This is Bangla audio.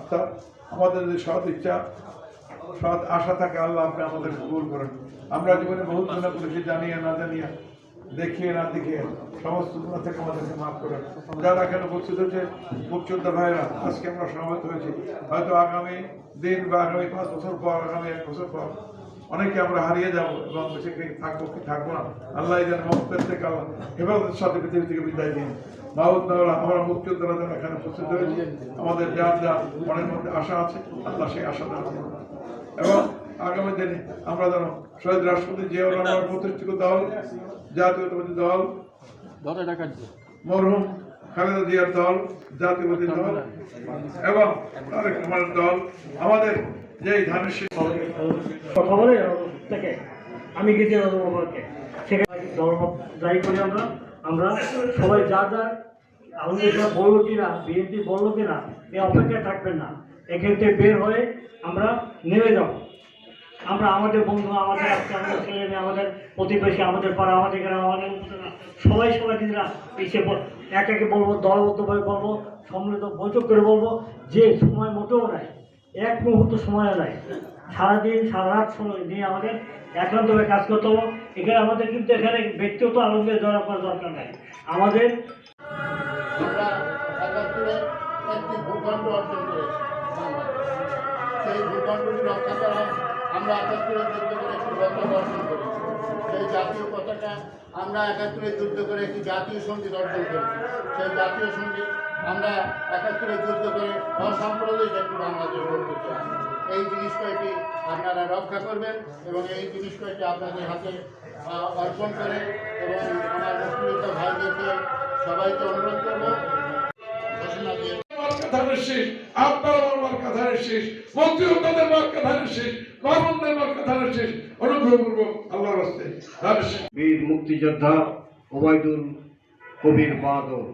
আস্থা, আমাদের যদি সৎ ইচ্ছা, সৎ আশা থাকে, আল্লাহ আপনি আমাদের কবুল করেন। আমরা জীবনে বহুত গুনাহ করেছি, জানিয়ে না জানিয়ে, দেখিয়ে না দেখিয়ে, সমস্ত গুনাহ থেকে আমাদেরকে মাফ করেন। যারা এখানে উপস্থিত হয়েছে মুক্তিযোদ্ধা ভাইরা, আজকে আমরা সমবেত হয়েছি, হয়তো আগামী দিন বা আগামী 5 বছর পর, আগামী 1 বছর পর অনেকে আমরা হারিয়ে যাবো এবং বেঁচে থাকবো কি থাকবো না, আল্লাহ যেন মহব্বত থেকে আল্লাহ হেফাজতের সাথে পৃথিবী থেকে বিদায় দিন। মাহবুব আমরা মুক্তিযোদ্ধারা যেন এখানে উপস্থিত হয়েছি, আমাদের যা যা মনের মধ্যে আশা আছে, আল্লাহ সেই আশা দেওয়া, এবং আগামী দিনে আমরা যেন শহীদ রাষ্ট্রপতি জিয়াউর রহমান প্রতিষ্ঠিত দল, জাতীয়তাবাদী দল, মরহুম খালেদা জিয়ার দল, জাতীয়বাদী দল এবং তারেক রহমানের দল, আমাদের যে ধানের শীষ থেকে আমি গেছি সেখানে ধর্ম দায়ী করি আমরা সবাই যা যা আমাদের বললো কিনা, বিএনপি বললো কিনা, এই অপেক্ষায় থাকবেন না, এখান থেকে বের হয়ে আমরা নেমে যাব। আমরা আমাদের বন্ধু, আমাদের আজকে আমাদের ছেলে মেয়ে, আমাদের প্রতিবেশী, আমাদের পাড়া, আমাদের গ্রাম, আমাদের সবাই নিজেরা এসে এক একে বলবো, দলবদ্ধভাবে বলবো, সম্মিলিত বৈঠক করে বলবো যে সময় মোটেও নাই, এক মুহূর্ত সময় নাই, সারাদিন সারা রাত সময় নিয়ে আমাদের একান্তভাবে কাজ করতে হবে। এখানে আমাদের কিন্তু এখানে ব্যক্তিগত আনন্দে জড়া করার দরকার নাই। আমাদের একটি ভূখণ্ড অর্জন করেছি, সেই ভূখণ্ডটি রক্ষা করা আমরা 71 যুদ্ধ করে একটি পতাকা অর্জন করেছি, সেই জাতীয় পতাকা আমরা 71 যুদ্ধ করে একটি জাতীয় সঙ্গীত অর্জন করেছি, সেই জাতীয় সঙ্গীত আমরা 71 যুদ্ধ করে অসাম্প্রদায়িক একটি বাংলাদেশ গড়তে চাই। এই জিনিস কয়টি আপনারা রক্ষা করবেন এবং এই জিনিস কয়টি আপনাদের হাতে অর্পণ করে, এবং আমার মুক্তিযোদ্ধা ভাইদেরকে সবাইকে অনুরোধ করবো ঘোষণা দিয়ে আপনার আমার কথার শেষ, মুক্তিযোদ্ধাদের কথার শেষ, মামুনদের কথার শেষ, অনুগ্রহ করবো আল্লাহর রাস্তায়। বীর মুক্তিযোদ্ধা ওবায়দুল কবির বাদল।